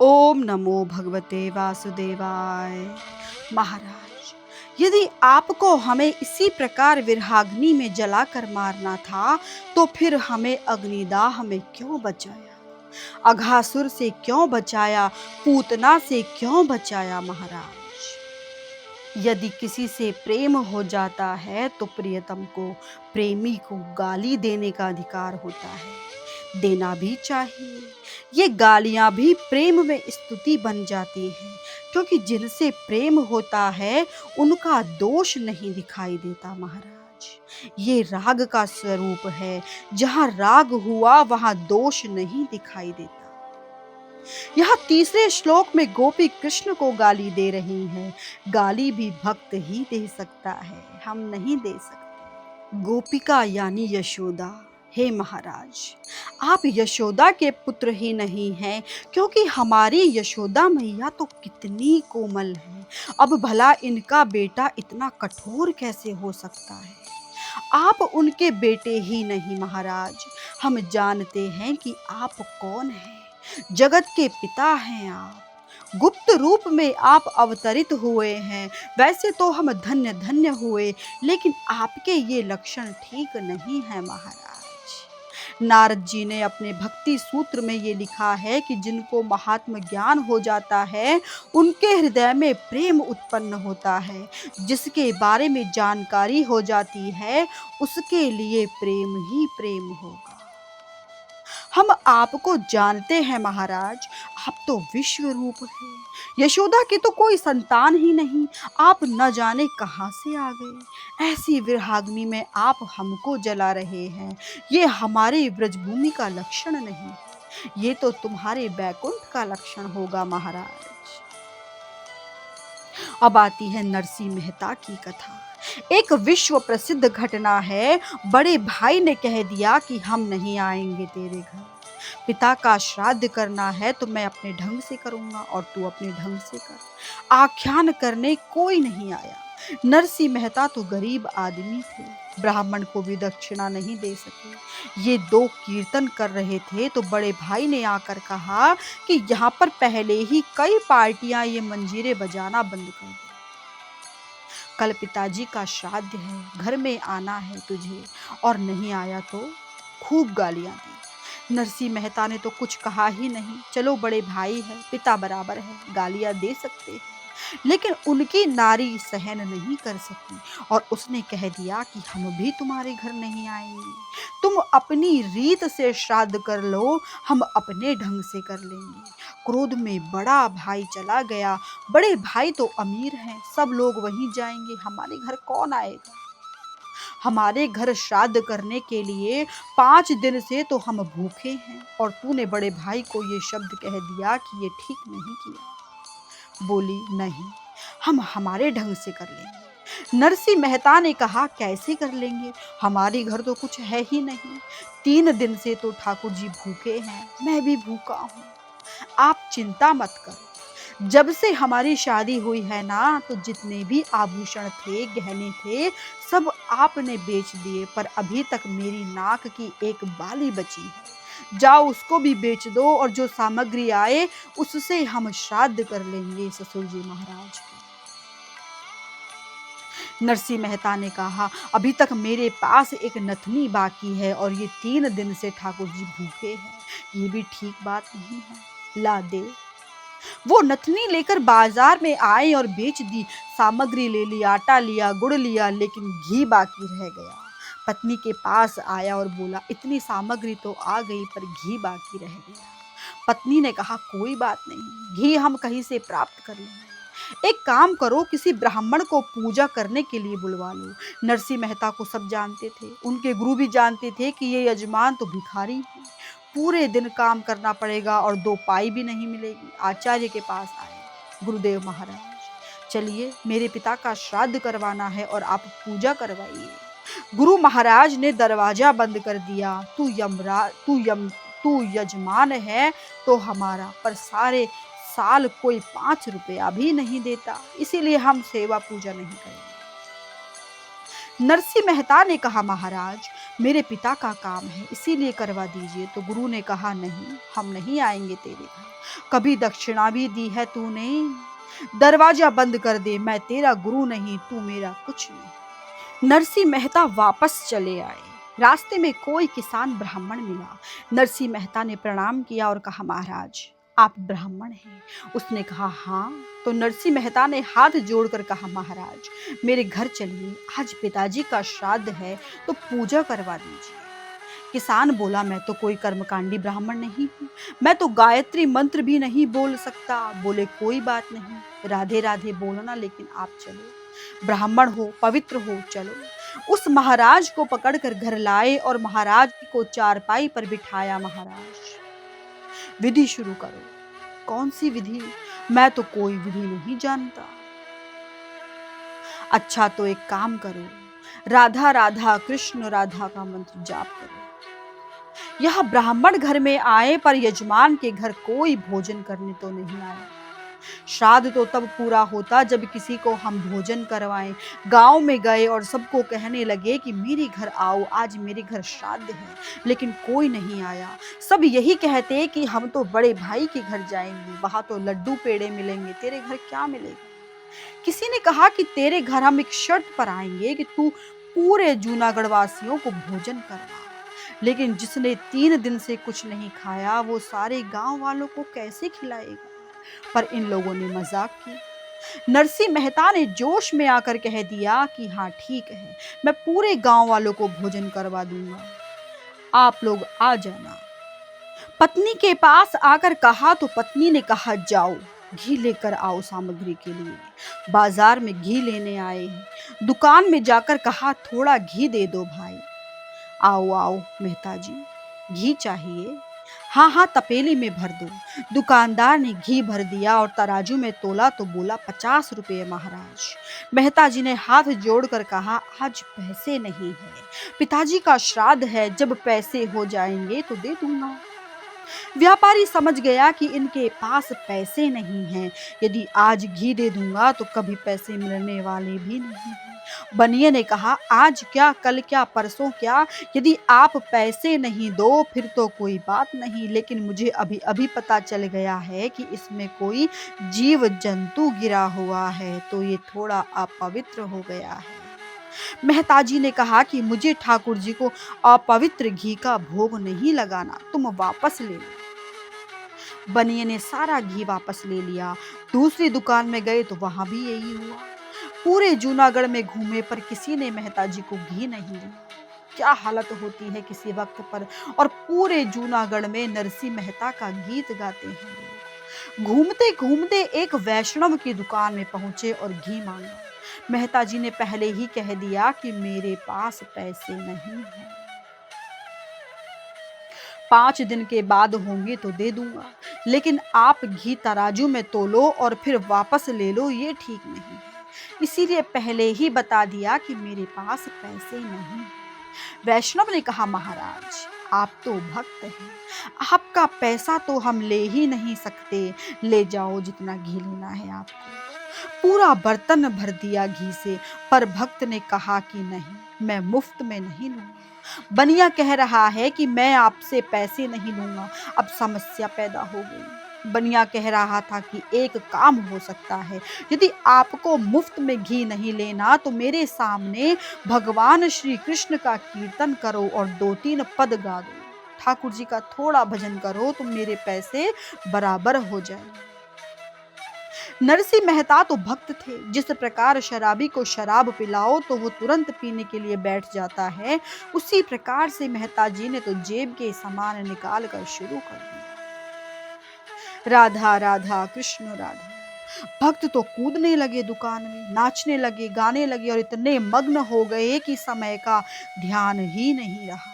ओम नमो भगवते वासुदेवाय। महाराज, यदि आपको हमें इसी प्रकार विरहाग्नि में जलाकर मारना था, तो फिर हमें अग्निदाह में क्यों बचाया? अघासुर से क्यों बचाया? पूतना से क्यों बचाया? महाराज, यदि किसी से प्रेम हो जाता है तो प्रियतम को, प्रेमी को गाली देने का अधिकार होता है, देना भी चाहिए। ये गालियां भी प्रेम में स्तुति बन जाती हैं, क्योंकि जिनसे प्रेम होता है उनका दोष नहीं दिखाई देता। महाराज, ये राग का स्वरूप है। जहां राग हुआ वहां दोष नहीं दिखाई देता। यहाँ तीसरे श्लोक में गोपी कृष्ण को गाली दे रही हैं। गाली भी भक्त ही दे सकता है, हम नहीं दे सकते। गोपिका यानी यशोदा। हे महाराज, आप यशोदा के पुत्र ही नहीं हैं, क्योंकि हमारी यशोदा मैया तो कितनी कोमल है। अब भला इनका बेटा इतना कठोर कैसे हो सकता है? आप उनके बेटे ही नहीं महाराज, हम जानते हैं कि आप कौन हैं। जगत के पिता हैं आप। गुप्त रूप में आप अवतरित हुए हैं। वैसे तो हम धन्य धन्य हुए, लेकिन आपके ये लक्षण ठीक नहीं है महाराज। नारद जी ने अपने भक्ति सूत्र में ये लिखा है कि जिनको महात्म ज्ञान हो जाता है, उनके हृदय में प्रेम उत्पन्न होता है। जिसके बारे में जानकारी हो जाती है, उसके लिए प्रेम ही प्रेम होगा। हम आपको जानते हैं महाराज, आप तो विश्व रूप हैं। यशोदा की तो कोई संतान ही नहीं, आप न जाने कहां से आ गए। ऐसी विरहाग्नि में आप हमको जला रहे हैं। ये हमारे ब्रजभूमि का लक्षण नहीं, ये तो तुम्हारे बैकुंठ का लक्षण होगा महाराज। अब आती है नरसिंह मेहता की कथा। एक विश्व प्रसिद्ध घटना है। बड़े भाई ने कह दिया कि हम नहीं आएंगे तेरे घर। पिता का श्राद्ध करना है तो मैं अपने ढंग से करूंगा और तू अपने ढंग से कर। आख्यान करने कोई नहीं आया। नरसिंह मेहता तो गरीब आदमी थे, ब्राह्मण को भी दक्षिणा नहीं दे सके। ये दो कीर्तन कर रहे थे तो बड़े भाई ने आकर कहा कि यहाँ पर पहले ही कई पार्टियां ये मंजीरे बजाना बंद कर दे। कल पिताजी का श्राद्ध है, घर में आना है तुझे, और नहीं आया तो खूब गालियां दी। नरसिंह मेहता ने तो कुछ कहा ही नहीं। चलो बड़े भाई है, पिता बराबर है, गालियां दे सकते हैं। लेकिन उनकी नारी सहन नहीं कर सकी और उसने कह दिया कि हम भी तुम्हारे घर नहीं आएंगे। तुम अपनी रीत से श्राद्ध कर लो, हम अपने ढंग से कर लेंगे। क्रोध में बड़ा भाई चला गया। बड़े भाई तो अमीर हैं, सब लोग वहीं जाएंगे, हमारे घर कौन आएगा? हमारे घर श्राद्ध करने के लिए 5 दिन से तो हम भूखे हैं, और तूने बड़े भाई को ये शब्द कह दिया कि ये ठीक नहीं किया। बोली नहीं, हम हमारे ढंग से कर लेंगे। नरसिंह मेहता ने कहा कैसे कर लेंगे, हमारे घर तो कुछ है ही नहीं। 3 दिन से तो ठाकुर जी भूखे हैं, मैं भी भूखा हूँ। आप चिंता मत करो। जब से हमारी शादी हुई है ना, तो जितने भी आभूषण थे, गहने थे, सब आपने बेच दिए, पर अभी तक मेरी नाक की एक बाली बची है। जाओ उसको भी बेच दो, और जो सामग्री आए उससे हम श्राद्ध कर लेंगे ससुर जी महाराज को। नरसिंह मेहता ने कहा अभी तक मेरे पास एक नथनी बाकी है, और ये 3 दिन से ठाकुर जी भूखे हैं, ये भी ठीक बात नहीं है, ला दे। वो नथनी लेकर बाजार में आए और बेच दी। सामग्री ले ली, आटा लिया, गुड़ लिया, लेकिन घी बाकी रह गया। पत्नी के पास आया और बोला इतनी सामग्री तो आ गई, पर घी बाकी रह गया। पत्नी ने कहा कोई बात नहीं, घी हम कहीं से प्राप्त कर लेंगे। एक काम करो, किसी ब्राह्मण को पूजा करने के लिए बुलवा लो। नरसिंह मेहता को सब जानते थे, उनके गुरु भी जानते थे कि ये यजमान तो भिखारी है, पूरे दिन काम करना पड़ेगा और 2 पाई भी नहीं मिलेगी। आचार्य के पास आए, गुरुदेव महाराज चलिए, मेरे पिता का श्राद्ध करवाना है और आप पूजा करवाइए। गुरु महाराज ने दरवाजा बंद कर दिया। तू यजमान है तो हमारा, पर सारे साल कोई 5 रुपया भी नहीं देता, इसीलिए हम सेवा पूजा नहीं करेंगे। नरसिंह मेहता ने कहा महाराज, मेरे पिता का काम है, इसीलिए करवा दीजिए। तो गुरु ने कहा, नहीं, हम नहीं आएंगे तेरे घर। कभी दक्षिणा भी दी है तूने? दरवाजा बंद कर दे, मैं तेरा गुरु नहीं, तू मेरा कुछ नहीं। नरसिंह मेहता वापस चले आए। रास्ते में कोई किसान ब्राह्मण मिला। नरसिंह मेहता ने प्रणाम किया और कहा, महाराज, आप ब्राह्मण हैं? उसने कहा, हाँ। तो नरसिंह मेहता ने हाथ जोड़कर कहा, महाराज, मेरे घर चलिए, आज पिताजी का श्राद्ध है, तो पूजा करवा दीजिए। किसान बोला, मैं तो कोई कर्मकांडी ब्राह्मण नहीं हूँ, मैं तो गायत्री मंत्र भी नहीं बोल सकता। बोले, कोई बात नहीं, राधे राधे बोलना, लेकिन आप चलो, ब्राह्मण हो, पवित्र हो, चलो। उस महाराज को पकड़कर घर लाए और महाराज को चारपाई पर बिठाया। महाराज, विधि शुरू करो। कौन सी विधि? मैं तो कोई विधि नहीं जानता। अच्छा, तो एक काम करो, राधा राधा कृष्ण राधा का मंत्र जाप करो। यह ब्राह्मण घर में आए, पर यजमान के घर कोई भोजन करने तो नहीं आया। श्राद्ध तो तब पूरा होता जब किसी को हम भोजन करवाएं। गांव में गए और सबको कहने लगे कि मेरे घर आओ, आज मेरे घर श्राद्ध है, लेकिन कोई नहीं आया। सब यही कहते कि हम तो बड़े भाई के घर जाएंगे, वहां तो लड्डू पेड़े मिलेंगे, तेरे घर क्या मिलेगा? किसी ने कहा कि तेरे घर हम एक शर्त पर आएंगे कि तू पूरे जूनागढ़ वासियों को भोजन करवा। लेकिन जिसने 3 दिन से कुछ नहीं खाया, वो सारे गांव वालों को कैसे खिलाएगा? पर इन लोगों ने मजाक की। नरसिंह मेहता ने जोश में आकर कह दिया कि हाँ, ठीक है, मैं पूरे गांव वालों को भोजन करवा दूंगा, आप लोग आ जाना। पत्नी के पास आकर कहा तो पत्नी ने कहा, जाओ, घी लेकर आओ सामग्री के लिए। बाजार में घी लेने आए हैं। दुकान में जाकर कहा, थोड़ा घी दे दो भाई। आओ आओ मेहता जी, घी चाहिए? हाँ हाँ, तपेली में भर दो। दुकानदार ने घी भर दिया और तराजू में तोला तो बोला, 50 रुपये महाराज। मेहता जी ने हाथ जोड़कर कहा, आज पैसे नहीं है, पिताजी का श्राद्ध है, जब पैसे हो जाएंगे तो दे दूंगा। व्यापारी समझ गया कि इनके पास पैसे नहीं हैं। यदि आज घी दे दूंगा तो कभी पैसे मिलने वाले भी नहीं हैं। बनिए ने कहा, आज क्या, कल क्या, परसों क्या, यदि आप पैसे नहीं दो फिर तो कोई बात नहीं, लेकिन मुझे अभी अभी पता चल गया है कि इसमें कोई जीव जंतु गिरा हुआ है, तो ये थोड़ा अपवित्र हो गया है। मेहताजी ने कहा कि मुझे ठाकुर जी को अपवित्र घी का भोग नहीं लगाना, तुम वापस ले लो। बनिए ने सारा घी वापस ले लिया। दूसरी दुकान में गए तो वहां भी यही हुआ। पूरे जूनागढ़ में घूमे, पर किसी ने मेहताजी को घी नहीं दिया। क्या हालत होती है किसी वक्त पर, और पूरे जूनागढ़ में नरसिंह मेहता का गीत गाते हैं लोग। घूमते घूमते एक वैष्णव की दुकान में पहुंचे और घी मांगा। मेहता जी ने पहले ही कह दिया कि मेरे पास पैसे नहीं हैं, 5 दिन के बाद होंगे तो दे दूंगा, लेकिन आप घी तराजू में तोलो और फिर वापस ले लो, ये ठीक नहीं है। इसीलिए पहले ही बता दिया कि मेरे पास पैसे नहीं हैं। वैष्णव ने कहा, महाराज, आप तो भक्त हैं, आपका पैसा तो हम ले ही नहीं सकते, ले जाओ जितना घी लेना है आपको। पूरा बर्तन भर दिया घी से, पर भक्त ने कहा कि नहीं, मैं मुफ्त में नहीं लूंगा। बनिया कह रहा है कि मैं आपसे पैसे नहीं लूंगा। अब समस्या पैदा हो गई। बनिया कह रहा था कि एक काम हो सकता है, यदि आपको मुफ्त में घी नहीं लेना तो मेरे सामने भगवान श्री कृष्ण का कीर्तन करो और 2-3 पद गा दो, ठाकुर जी का थोड़ा भजन करो तो मेरे पैसे बराबर हो जाएंगे। नरसिंह मेहता तो भक्त थे। जिस प्रकार शराबी को शराब पिलाओ तो वो तुरंत पीने के लिए बैठ जाता है, उसी प्रकार से मेहता जी ने तो जेब के सामान निकाल कर शुरू कर दिया, राधा राधा कृष्ण राधा। भक्त तो कूदने लगे, दुकान में नाचने लगे, गाने लगे और इतने मग्न हो गए कि समय का ध्यान ही नहीं रहा।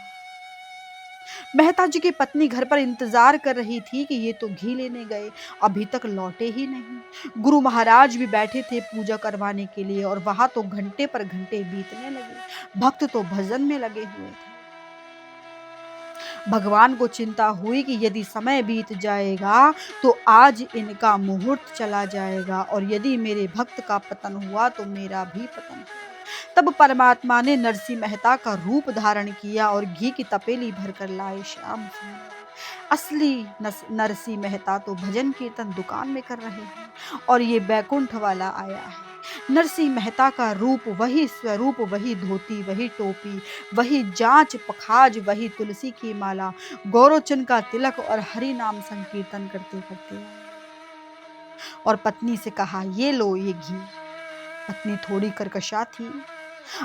मेहता जी की पत्नी घर पर इंतजार कर रही थी कि ये तो घी लेने गए, अभी तक लौटे ही नहीं। गुरु महाराज भी बैठे थे पूजा करवाने के लिए और वहां तो घंटे पर घंटे बीतने लगे। भक्त तो भजन में लगे हुए थे। भगवान को चिंता हुई कि यदि समय बीत जाएगा तो आज इनका मुहूर्त चला जाएगा, और यदि मेरे भक्त का पतन हुआ तो मेरा भी पतन हुआ। तब परमात्मा ने नरसिंह मेहता का रूप धारण किया और घी की तपेली भरकर लाए श्याम सुंदर। असली नरसिंह मेहता तो भजन कीर्तन दुकान में कर रहे हैं और ये बैकुंठ वाला आया है। नरसिंह मेहता का रूप वही स्वरूप, वही धोती, वही टोपी, वही जांच पखाज, वही तुलसी की माला, गौरोचन का तिलक और हरि नाम संकीर्तन करते करते आए। और पत्नी से कहा, ये लो ये घी। पत्नी थोड़ी कर्कशा थी,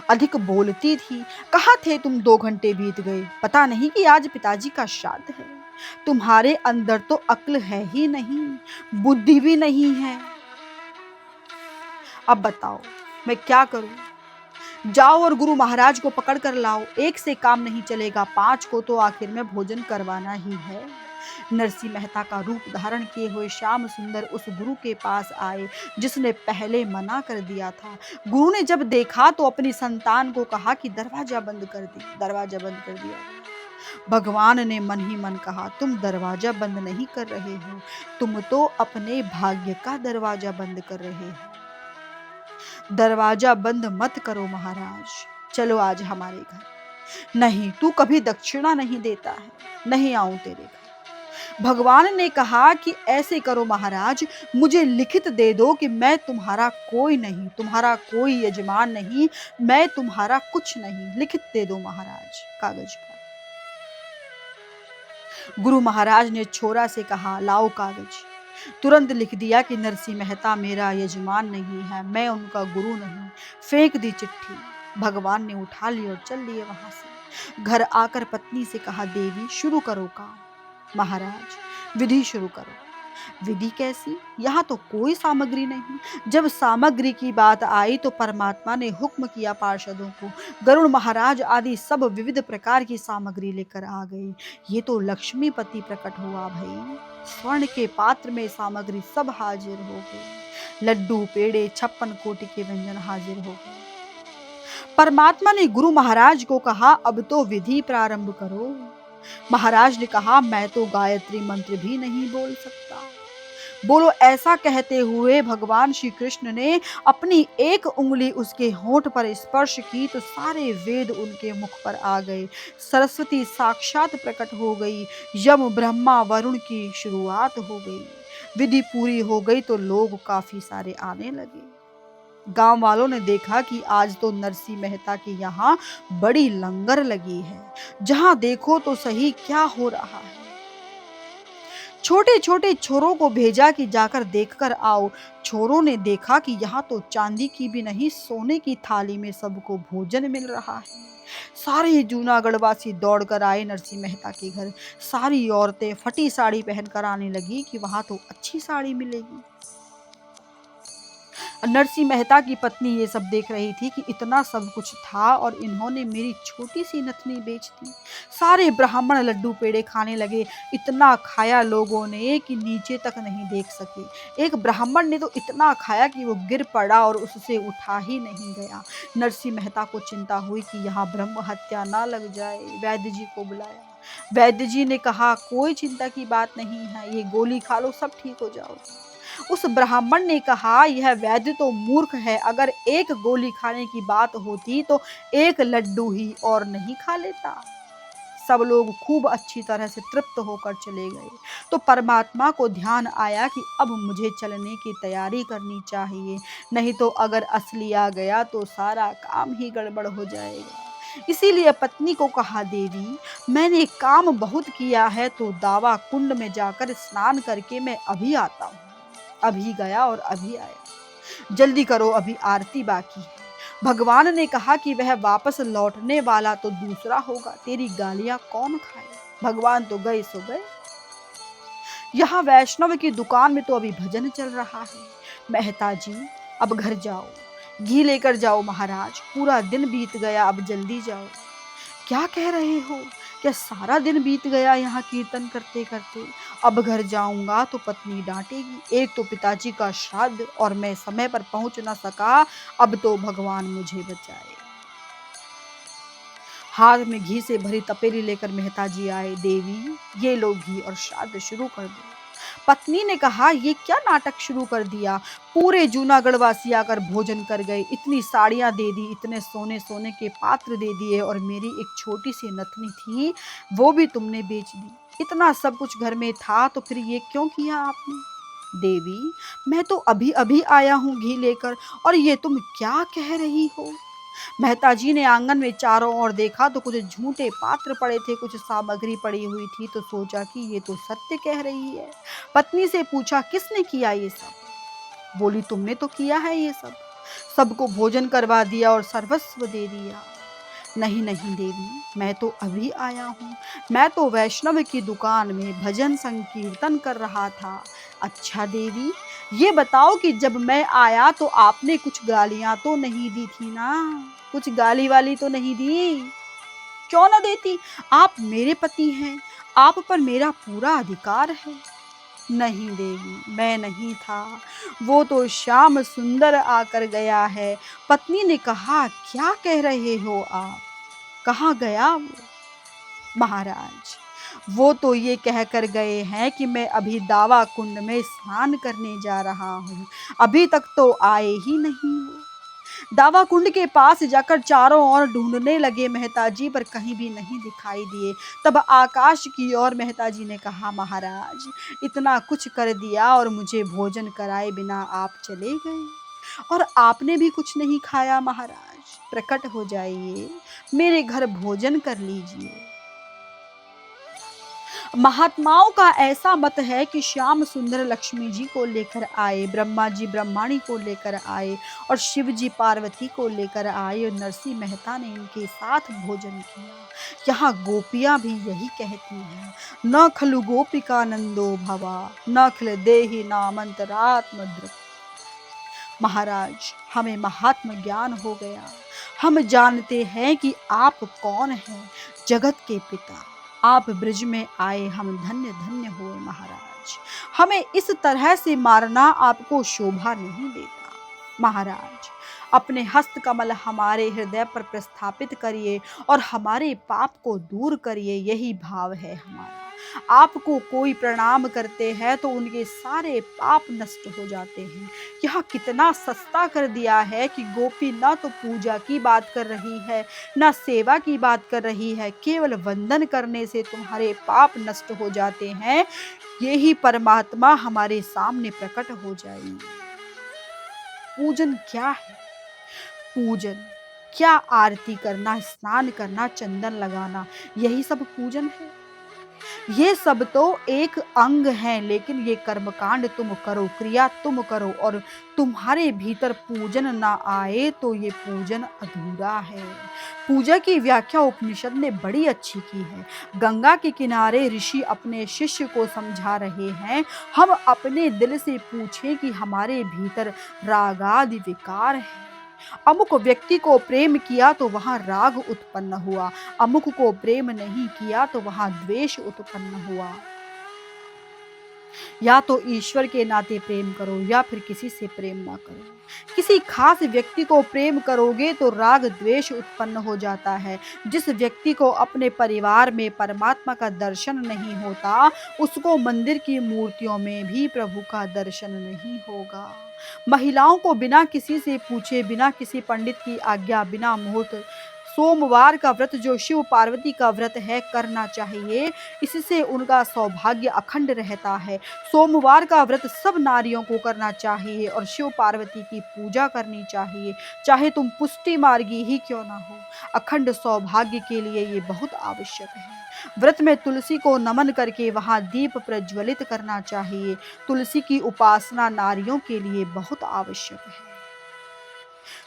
अधिक बोलती थी। कहाँ थे तुम, 2 घंटे बीत गए, पता नहीं कि आज पिताजी का श्राद्ध है। तुम्हारे अंदर तो अक्ल है ही नहीं, बुद्धि भी नहीं है। अब बताओ मैं क्या करूं? जाओ और गुरु महाराज को पकड़ कर लाओ, एक से काम नहीं चलेगा, 5 को तो आखिर में भोजन करवाना ही है। नरसिंह मेहता का रूप धारण किए हुए श्याम सुंदर उस गुरु के पास आए जिसने पहले मना कर दिया था। गुरु ने जब देखा तो अपनी संतान को कहा कि दरवाजा बंद कर दी। दरवाजा बंद कर दिया। भगवान ने मन ही मन कहा, तुम दरवाजा बंद नहीं कर रहे हो, तुम तो अपने भाग्य का दरवाजा बंद कर रहे हो। दरवाजा बंद मत करो महाराज, चलो आज हमारे घर। नहीं, तू कभी दक्षिणा नहीं देता है, नहीं आऊं तेरे घर। भगवान ने कहा कि ऐसे करो महाराज, मुझे लिखित दे दो कि मैं तुम्हारा कोई नहीं, तुम्हारा कोई यजमान नहीं, मैं तुम्हारा कुछ नहीं। लिखित दे दो महाराज, कागज पर। गुरु महाराज ने छोरा से कहा, लाओ कागज। तुरंत लिख दिया कि नरसिंह मेहता मेरा यजमान नहीं है, मैं उनका गुरु नहीं। फेंक दी चिट्ठी। भगवान ने उठा ली और चल लिए वहां से। घर आकर पत्नी से कहा, देवी शुरू करो काम। महाराज विधि शुरू करो। विधि कैसी? यहाँ तो कोई सामग्री नहीं। जब सामग्री की बात आई तो परमात्मा ने हुक्म किया पार्षदों को, गरुड़ महाराज आदि सब विविध प्रकार की सामग्री लेकर आ गए। ये तो लक्ष्मीपति प्रकट हुआ भाई। स्वर्ण के पात्र में सामग्री सब हाजिर हो गई। लड्डू, पेड़े, 56 कोटि के व्यंजन हाजिर हो गए। परमात्मा ने गुरु महाराज को कहा, अब तो विधि प्रारंभ करो। महाराज ने कहा, मैं तो गायत्री मंत्र भी नहीं बोल सकता। बोलो। ऐसा कहते हुए भगवान श्री कृष्ण ने अपनी एक उंगली उसके होंठ पर स्पर्श की तो सारे वेद उनके मुख पर आ गए। सरस्वती साक्षात प्रकट हो गई। यम, ब्रह्मा, वरुण की शुरुआत हो गई। विधि पूरी हो गई तो लोग काफी सारे आने लगे। गांव वालों ने देखा कि आज तो नरसिंह मेहता के यहाँ बड़ी लंगर लगी है। जहां देखो तो सही क्या हो रहा है। छोटे छोटे छोरों को भेजा कि जाकर देखकर आओ। छोरों ने देखा कि यहाँ तो चांदी की भी नहीं, सोने की थाली में सबको भोजन मिल रहा है। सारे जूनागढ़वासी दौड़कर आए नरसिंह मेहता के घर। सारी औरतें फटी साड़ी पहनकर आने लगी कि वहां तो अच्छी साड़ी मिलेगी। नरसिंह मेहता की पत्नी ये सब देख रही थी कि इतना सब कुछ था और इन्होंने मेरी छोटी सी नथनी बेच दी। सारे ब्राह्मण लड्डू पेड़े खाने लगे। इतना खाया लोगों ने कि नीचे तक नहीं देख सके। एक ब्राह्मण ने तो इतना खाया कि वो गिर पड़ा और उससे उठा ही नहीं गया। नरसिंह मेहता को चिंता हुई कि यहाँ ब्रह्म हत्या ना लग जाए। वैद्य जी को बुलाया। वैद्य जी ने कहा, कोई चिंता की बात नहीं है, ये गोली खा लो, सब ठीक हो जाओ। उस ब्राह्मण ने कहा, यह वैद्य तो मूर्ख है, अगर एक गोली खाने की बात होती तो एक लड्डू ही और नहीं खा लेता। सब लोग खूब अच्छी तरह से तृप्त होकर चले गए। तो परमात्मा को ध्यान आया कि अब मुझे चलने की तैयारी करनी चाहिए, नहीं तो अगर असली आ गया तो सारा काम ही गड़बड़ हो जाएगा। इसीलिए पत्नी को कहा, देवी मैंने काम बहुत किया है तो दावा कुंड में जाकर स्नान करके मैं अभी आता हूँ। अभी गया और अभी आया। जल्दी करो, अभी आरती बाकी है। भगवान ने कहा कि वह वापस लौटने वाला तो दूसरा होगा, तेरी गालियां कौन खाए। भगवान तो गए सो गए। यहाँ वैष्णव की दुकान में तो अभी भजन चल रहा है। मेहता जी अब घर जाओ, घी लेकर जाओ महाराज, पूरा दिन बीत गया, अब जल्दी जाओ। क्या कह रहे हो? क्या सारा दिन बीत गया यहाँ कीर्तन करते करते? अब घर जाऊंगा तो पत्नी डांटेगी। एक तो पिताजी का श्राद्ध और मैं समय पर पहुंच न सका, अब तो भगवान मुझे बचाए। हाथ में घी से भरी तपेली लेकर मेहता जी आए। देवी ये लो घी और श्राद्ध शुरू कर दो। पत्नी ने कहा, ये क्या नाटक शुरू कर दिया? पूरे जूनागढ़ वासी आकर भोजन कर गए, इतनी साड़ियां दे दी, इतने सोने सोने के पात्र दे दिए, और मेरी एक छोटी सी नथनी थी वो भी तुमने बेच दी। इतना सब कुछ घर में था तो फिर ये क्यों किया आपने? देवी, मैं तो अभी अभी आया हूँ घी लेकर, और ये तुम क्या कह रही हो? मेहता जी ने आंगन में चारों ओर देखा तो कुछ झूठे पात्र पड़े थे, कुछ सामग्री पड़ी हुई थी, तो सोचा कि ये तो सत्य कह रही है। पत्नी से पूछा, किसने किया ये सब? बोली, तुमने तो किया है ये सब, सबको भोजन करवा दिया और सर्वस्व दे दिया। नहीं नहीं देवी, मैं तो अभी आया हूँ, मैं तो वैष्णव की दुकान में भजन संकीर्तन कर रहा था। अच्छा देवी, ये बताओ कि जब मैं आया तो आपने कुछ गालियां तो नहीं दी थी ना? कुछ गाली वाली तो नहीं दी? क्यों ना देती? आप मेरे पति हैं, आप पर मेरा पूरा अधिकार है। नहीं देवी, मैं नहीं था, वो तो श्याम सुंदर आकर गया है। पत्नी ने कहा, क्या कह रहे हो आप? कहाँ गया वो? महाराज, वो तो ये कहकर गए हैं कि मैं अभी दावा कुंड में स्नान करने जा रहा हूँ, अभी तक तो आए ही नहीं वो। दावा कुंड के पास जाकर चारों ओर ढूंढने लगे मेहता जी, पर कहीं भी नहीं दिखाई दिए। तब आकाश की ओर मेहता जी ने कहा, महाराज, इतना कुछ कर दिया और मुझे भोजन कराए बिना आप चले गए, और आपने भी कुछ नहीं खाया। महाराज, प्रकट हो जाइए, मेरे घर भोजन कर लीजिए। महात्माओं का ऐसा मत है कि श्याम सुंदर लक्ष्मी जी को लेकर आए, ब्रह्मा जी ब्रह्माणी को लेकर आए, और शिव जी पार्वती को लेकर आए, और नरसिंह मेहता ने इनके साथ भोजन किया। यहाँ गोपियां भी यही कहती हैं, न खलु गोपिका नंदो भवा, न खिल देहि नामंतरात्म। महाराज, हमें महात्म ज्ञान हो गया, हम जानते हैं कि आप कौन हैं, जगत के पिता। आप ब्रिज में आए, हम धन्य धन्य हुए महाराज। हमें इस तरह से मारना आपको शोभा नहीं देता। महाराज, अपने हस्त कमल हमारे हृदय पर प्रस्थापित करिए और हमारे पाप को दूर करिए, यही भाव है हमारा। आपको कोई प्रणाम करते हैं तो उनके सारे पाप नष्ट हो जाते हैं। यह कितना सस्ता कर दिया है कि गोपी ना तो पूजा की बात कर रही है, ना सेवा की बात कर रही है, केवल वंदन करने से तुम्हारे पाप नष्ट हो जाते हैं। यही परमात्मा हमारे सामने प्रकट हो जाएंगे। पूजन क्या है? पूजन क्या? आरती करना, स्नान करना, चंदन लगाना, यही सब पूजन है? ये सब तो एक अंग है, लेकिन ये कर्मकांड तुम करो, क्रिया तुम करो, और तुम्हारे भीतर पूजन ना आए तो ये पूजन अधूरा है। पूजा की व्याख्या उपनिषद ने बड़ी अच्छी की है। गंगा के किनारे ऋषि अपने शिष्य को समझा रहे हैं, हम अपने दिल से पूछें कि हमारे भीतर रागादि विकार है। अमुक व्यक्ति को प्रेम किया तो वहां राग उत्पन्न हुआ, अमुक को प्रेम नहीं किया तो वहां द्वेष उत्पन्न हुआ। या तो ईश्वर के नाते प्रेम करो या फिर किसी से प्रेम ना करो। किसी खास व्यक्ति को प्रेम करोगे तो राग द्वेष उत्पन्न हो जाता है। जिस व्यक्ति को अपने परिवार में परमात्मा का दर्शन नहीं होता, उसको मंदिर की मूर्तियों में भी प्रभु का दर्शन नहीं होगा। महिलाओं को बिना किसी से पूछे, बिना किसी पंडित की आज्ञा, बिना मुहूर्त सोमवार का व्रत, जो शिव पार्वती का व्रत है, करना चाहिए। इससे उनका सौभाग्य अखंड रहता है। सोमवार का व्रत सब नारियों को करना चाहिए और शिव पार्वती की पूजा करनी चाहिए, चाहे तुम पुष्टि मार्गी ही क्यों ना हो। अखंड सौभाग्य के लिए ये बहुत आवश्यक है। व्रत में तुलसी को नमन करके वहां दीप प्रज्वलित करना चाहिए। तुलसी की उपासना नारियों के लिए बहुत आवश्यक है।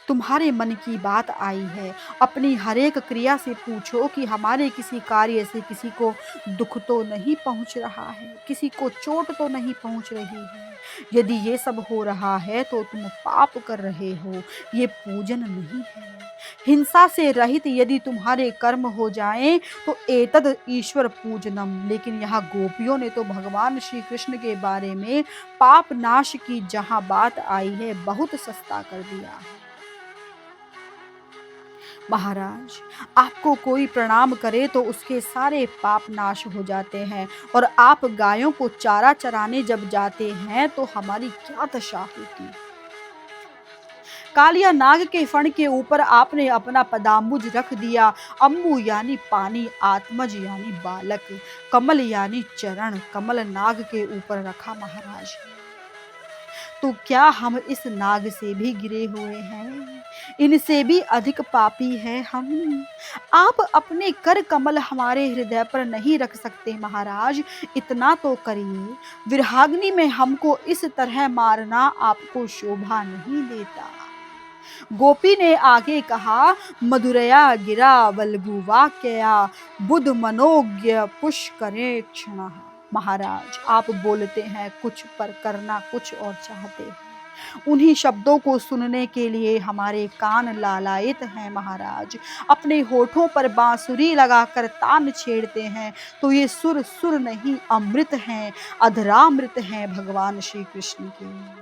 तुम्हारे मन की बात आई है, अपनी हर एक क्रिया से पूछो कि हमारे किसी कार्य से किसी को दुख तो नहीं पहुंच रहा है, किसी को चोट तो नहीं पहुंच रही है। यदि ये सब हो रहा है तो तुम पाप कर रहे हो, ये पूजन नहीं है। हिंसा से रहित यदि तुम्हारे कर्म हो जाएं तो एतद ईश्वर पूजनम। लेकिन यहाँ गोपियों ने तो भगवान श्री कृष्ण के बारे में पाप नाश की जहां बात आई है, बहुत सस्ता कर दिया है। महाराज, आपको कोई प्रणाम करे तो उसके सारे पाप नाश हो जाते हैं, और आप गायों को चारा चराने जब जाते हैं तो हमारी क्या दशा होती। कालिया नाग के फण के ऊपर आपने अपना पदाम्बुज रख दिया। अम्बु यानी पानी, आत्मज यानी बालक, कमल यानी चरण, कमल नाग के ऊपर रखा महाराज। तो क्या हम इस नाग से भी गिरे हुए हैं? इनसे भी अधिक पापी हैं हम। आप अपने कर कमल हमारे हृदय पर नहीं रख सकते महाराज, इतना तो करिए। विरहाग्नि में हमको इस तरह मारना आपको शोभा नहीं देता। गोपी ने आगे कहा, मधुरया गिरा वल्गुवाक्यया बुध मनोज्ञ पुष्करे क्षण। महाराज, आप बोलते हैं कुछ पर करना कुछ और चाहते हैं। उन्हीं शब्दों को सुनने के लिए हमारे कान लालायित हैं महाराज। अपने होठों पर बांसुरी लगाकर तान छेड़ते हैं तो ये सुर सुर नहीं, अमृत हैं, अधरामृत हैं भगवान श्री कृष्ण के।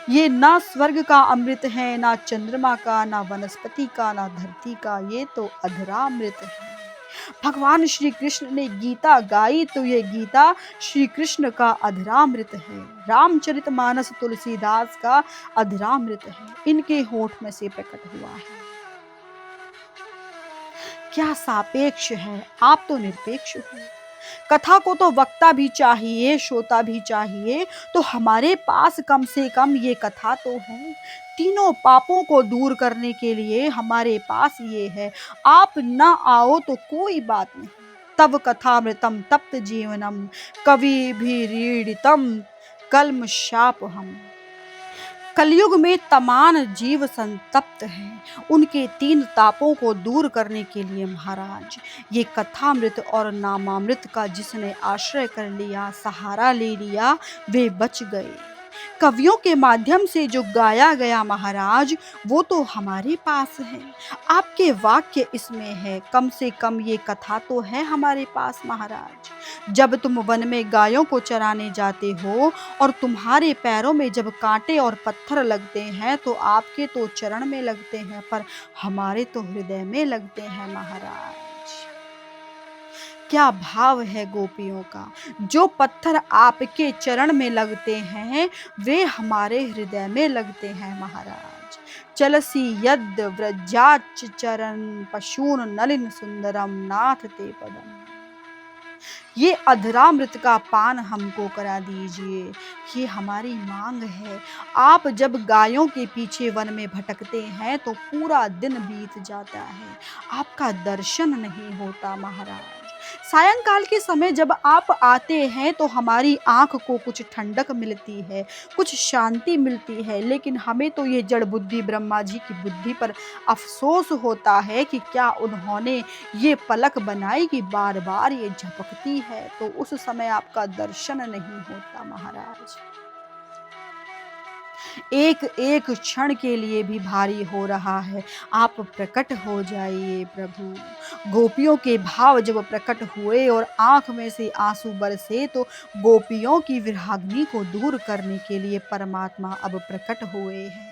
ये ना स्वर्ग का अमृत है, ना चंद्रमा का, ना वनस्पति का, ना धरती का, ये तो अधरामृत है। भगवान श्री कृष्ण ने गीता गाई तो ये गीता श्री कृष्ण का अधरामृत है। रामचरितमानस तुलसीदास का अधरामृत है, इनके होठ में से प्रकट हुआ है। क्या सापेक्ष है, आप तो निरपेक्ष हो। कथा को तो वक्ता भी चाहिए, श्रोता भी चाहिए, तो हमारे पास कम से कम ये कथा तो है। तीनों पापों को दूर करने के लिए हमारे पास ये है। आप न आओ तो कोई बात नहीं। तब कथामृतम तप्त जीवनम कवि भी रीडितम कल्म शाप हम। कलयुग में तमाम जीव संतप्त हैं, उनके तीन तापों को दूर करने के लिए महाराज ये कथामृत और नामामृत का जिसने आश्रय कर लिया, सहारा ले लिया, वे बच गए। कवियों के माध्यम से जो गाया गया महाराज, वो तो हमारे पास है। आपके वाक्य इसमें है, कम से कम ये कथा तो है हमारे पास महाराज। जब तुम वन में गायों को चराने जाते हो और तुम्हारे पैरों में जब कांटे और पत्थर लगते हैं तो आपके तो चरण में लगते हैं, पर हमारे तो हृदय में लगते हैं महाराज। क्या भाव है गोपियों का। जो पत्थर आपके चरण में लगते हैं वे हमारे हृदय में लगते हैं महाराज। चलसी यद व्रजाच चरण पशून नलिन सुंदरम नाथ ते पदम। ये अधरामृत का पान हमको करा दीजिए, ये हमारी मांग है। आप जब गायों के पीछे वन में भटकते हैं तो पूरा दिन बीत जाता है, आपका दर्शन नहीं होता महाराज। सायंकाल के समय जब आप आते हैं तो हमारी आंख को कुछ ठंडक मिलती है, कुछ शांति मिलती है, लेकिन हमें तो ये जड़ बुद्धि ब्रह्मा जी की बुद्धि पर अफसोस होता है कि क्या उन्होंने ये पलक बनाई कि बार बार ये झपकती है, तो उस समय आपका दर्शन नहीं होता महाराज। एक एक क्षण के लिए भी भारी हो रहा है, आप प्रकट हो जाइए प्रभु। गोपियों के भाव जब प्रकट हुए और आंख में से आंसू बरसे तो गोपियों की विरहाग्नि को दूर करने के लिए परमात्मा अब प्रकट हुए हैं।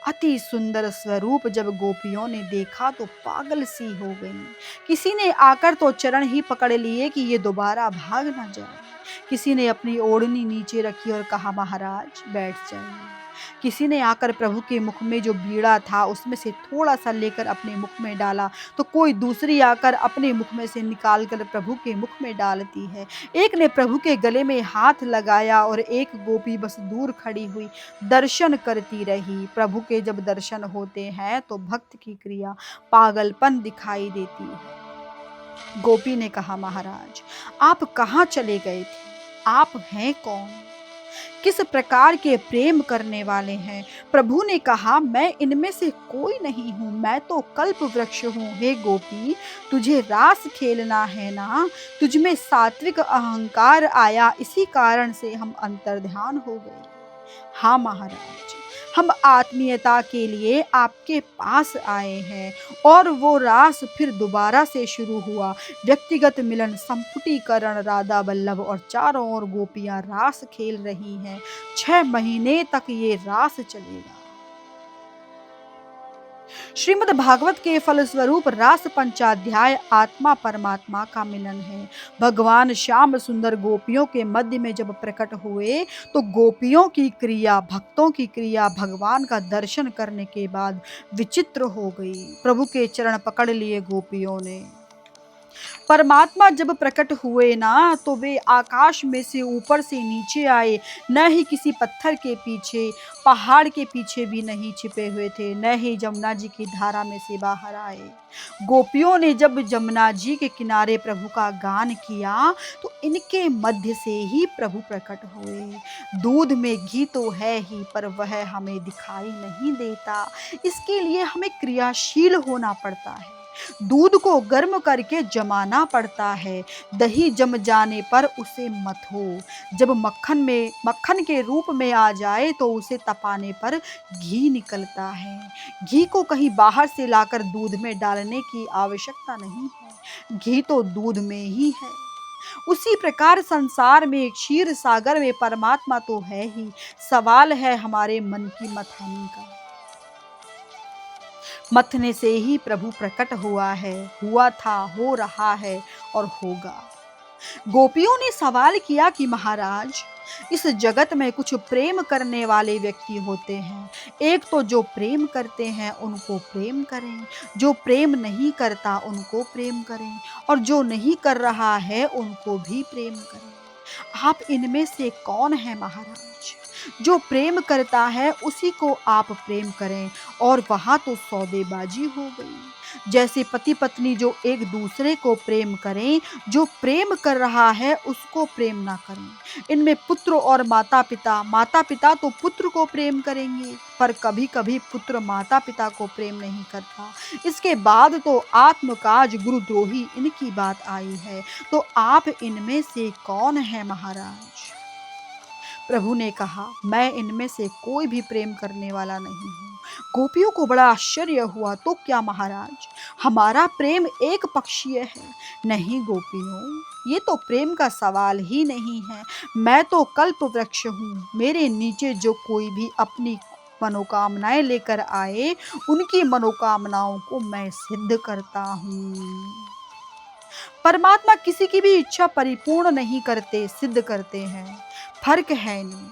अति सुंदर स्वरूप जब गोपियों ने देखा तो पागल सी हो गई। किसी ने आकर तो चरण ही पकड़ लिए कि ये दोबारा भाग ना जाए। किसी ने अपनी ओढ़नी नीचे रखी और कहा महाराज बैठ जाइए। किसी ने आकर प्रभु के मुख में जो बीड़ा था उसमें से थोड़ा सा लेकर अपने मुख में डाला, तो कोई दूसरी आकर अपने मुख में से निकाल कर प्रभु के मुख में डालती है। एक ने प्रभु के गले में हाथ लगाया और एक गोपी बस दूर खड़ी हुई दर्शन करती रही। प्रभु के जब दर्शन होते हैं तो भक्त की क्रिया पागलपन दिखाई देती है। गोपी ने कहा महाराज आप कहाँ चले गए थे, आप हैं कौन, किस प्रकार के प्रेम करने वाले हैं। प्रभु ने कहा मैं इनमें से कोई नहीं हूँ, मैं तो कल्प वृक्ष हूँ। हे गोपी तुझे रास खेलना है ना, तुझमें सात्विक अहंकार आया, इसी कारण से हम अंतर्ध्यान हो गए। हाँ महाराज हम आत्मीयता के लिए आपके पास आए हैं, और वो रास फिर दोबारा से शुरू हुआ। व्यक्तिगत मिलन, संपुटीकरण, राधा बल्लभ और चारों ओर गोपियां रास खेल रही हैं। 6 महीने तक ये रास चलेगा। श्रीमद् भागवत के फलस्वरूप रास पंचाध्याय आत्मा परमात्मा का मिलन है। भगवान श्याम सुंदर गोपियों के मध्य में जब प्रकट हुए तो गोपियों की क्रिया, भक्तों की क्रिया भगवान का दर्शन करने के बाद विचित्र हो गई। प्रभु के चरण पकड़ लिए गोपियों ने। परमात्मा जब प्रकट हुए ना तो वे आकाश में से ऊपर से नीचे आए, न ही किसी पत्थर के पीछे, पहाड़ के पीछे भी नहीं छिपे हुए थे, न ही जमुना जी की धारा में से बाहर आए। गोपियों ने जब जमुना जी के किनारे प्रभु का गान किया तो इनके मध्य से ही प्रभु प्रकट हुए। दूध में घी तो है ही, पर वह हमें दिखाई नहीं देता। इसके लिए हमें क्रियाशील होना पड़ता है। दूध को गर्म करके जमाना पड़ता है। दही जम जाने पर उसे मथो। जब मक्खन के रूप में आ जाए तो उसे तपाने पर घी निकलता है। घी को कहीं बाहर से लाकर दूध में डालने की आवश्यकता नहीं है। घी तो दूध में ही है। उसी प्रकार संसार में, क्षीर सागर में परमात्मा तो है ही। सवाल है हमारे मन की मथानी का। मथने से ही प्रभु प्रकट हुआ है, हुआ था, हो रहा है और होगा। गोपियों ने सवाल किया कि महाराज, इस जगत में कुछ प्रेम करने वाले व्यक्ति होते हैं। एक तो जो प्रेम करते हैं उनको प्रेम करें, जो प्रेम नहीं करता उनको प्रेम करें, और जो नहीं कर रहा है उनको भी प्रेम करें। आप इनमें से कौन है महाराज? जो प्रेम करता है उसी को आप प्रेम करें। और वहां तो सौदेबाजी हो गई। जैसे पति पत्नी जो एक दूसरे को प्रेम करें, जो प्रेम कर रहा है उसको प्रेम ना करें। इनमें पुत्र और माता पिता, माता पिता तो पुत्र को प्रेम करेंगे, पर कभी कभी पुत्र माता पिता को प्रेम नहीं करता। इसके बाद तो आत्मकाज गुरुद्रोही इनकी बात आई है। तो आप इनमें से कौन है महाराज? प्रभु ने कहा, मैं इनमें से कोई भी प्रेम करने वाला नहीं हूँ। गोपियों को बड़ा आश्चर्य हुआ। तो क्या महाराज, हमारा प्रेम एक पक्षीय है? नहीं गोपियों, ये तो प्रेम का सवाल ही नहीं है। मैं तो कल्प वृक्ष हूँ। मेरे नीचे जो कोई भी अपनी मनोकामनाएं लेकर आए, उनकी मनोकामनाओं को मैं सिद्ध करता हूँ। परमात्मा किसी की भी इच्छा परिपूर्ण नहीं करते, सिद्ध करते हैं। फर्क है इनमें।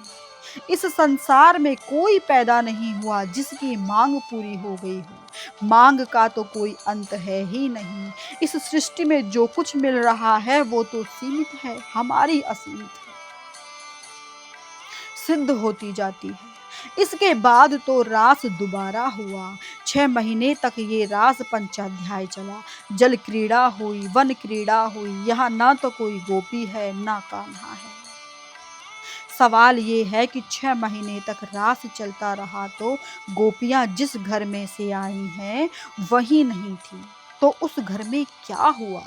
इस संसार में कोई पैदा नहीं हुआ जिसकी मांग पूरी हो गई हो। मांग का तो कोई अंत है ही नहीं। इस सृष्टि में जो कुछ मिल रहा है वो तो सीमित है, हमारी असीमित है, सिद्ध होती जाती है। इसके बाद तो रास दोबारा हुआ। 6 महीने तक ये रास पंचाध्याय चला। जल क्रीड़ा हुई, वन क्रीड़ा हुई। यहाँ ना तो कोई गोपी है, ना कान्हा है। सवाल ये है कि 6 महीने तक रास चलता रहा तो गोपियां जिस घर में से आई हैं वही नहीं थी, तो उस घर में क्या हुआ?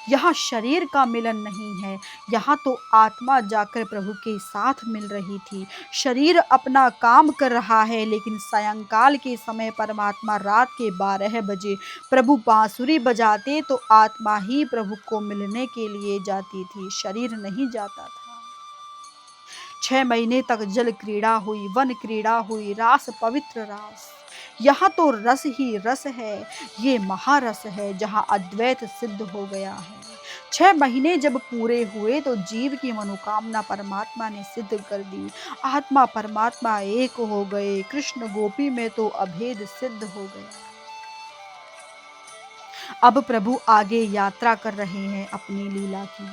यहाँ शरीर का मिलन नहीं है, यहाँ तो आत्मा जाकर प्रभु के साथ मिल रही थी। शरीर अपना काम कर रहा है, लेकिन सायंकाल के समय परमात्मा रात के 12 बजे प्रभु बांसुरी बजाते तो आत्मा ही प्रभु को मिलने के लिए जाती थी, शरीर नहीं जाता था। 6 महीने तक जल क्रीड़ा हुई, वन क्रीड़ा हुई, रास पवित्र रास। यहाँ तो रस ही रस है। ये महारस है जहाँ अद्वैत सिद्ध हो गया है। 6 महीने जब पूरे हुए तो जीव की मनोकामना परमात्मा ने सिद्ध कर दी। आत्मा परमात्मा एक हो गए। कृष्ण गोपी में तो अभेद सिद्ध हो गया। अब प्रभु आगे यात्रा कर रहे हैं अपनी लीला की।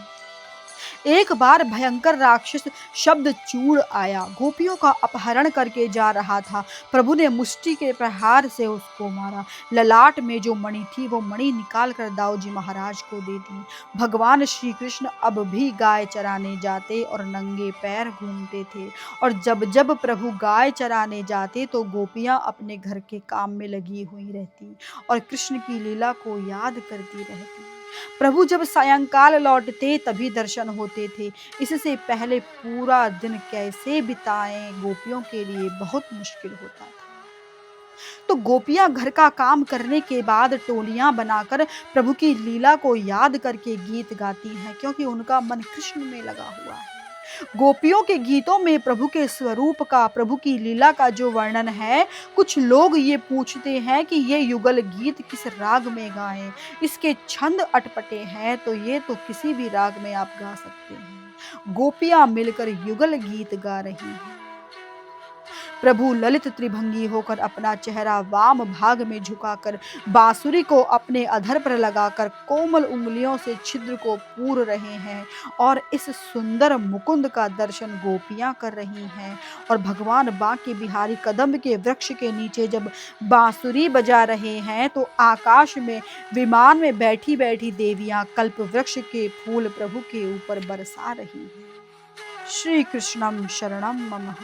एक बार भयंकर राक्षस शब्द चूड़ आया, गोपियों का अपहरण करके जा रहा था। प्रभु ने मुष्टि के प्रहार से उसको मारा। ललाट में जो मणि थी वो मणि निकाल कर दाऊ जी महाराज को दे दी। भगवान श्री कृष्ण अब भी गाय चराने जाते और नंगे पैर घूमते थे, और जब जब प्रभु गाय चराने जाते तो गोपियां अपने घर के काम में लगी हुई रहती और कृष्ण की लीला को याद करती रहती। प्रभु जब सायंकाल लौटते तभी दर्शन होते थे। इससे पहले पूरा दिन कैसे बिताएं गोपियों के लिए बहुत मुश्किल होता था। तो गोपियां घर का काम करने के बाद टोलियां बनाकर प्रभु की लीला को याद करके गीत गाती हैं, क्योंकि उनका मन कृष्ण में लगा हुआ है। गोपियों के गीतों में प्रभु के स्वरूप का, प्रभु की लीला का जो वर्णन है, कुछ लोग ये पूछते हैं कि ये युगल गीत किस राग में गाएं। इसके छंद अटपटे हैं तो ये तो किसी भी राग में आप गा सकते हैं। गोपियां मिलकर युगल गीत गा रही हैं। प्रभु ललित त्रिभंगी होकर अपना चेहरा वाम भाग में झुकाकर बांसुरी को अपने अधर पर लगाकर कोमल उंगलियों से छिद्र को पूर रहे हैं और इस सुंदर मुकुंद का दर्शन गोपियां कर रही हैं। और भगवान बांके बिहारी कदम्ब के वृक्ष के नीचे जब बांसुरी बजा रहे हैं तो आकाश में विमान में बैठी बैठी देवियां कल्प वृक्ष के फूल प्रभु के ऊपर बरसा रही हैं। श्री कृष्णम शरणम मम।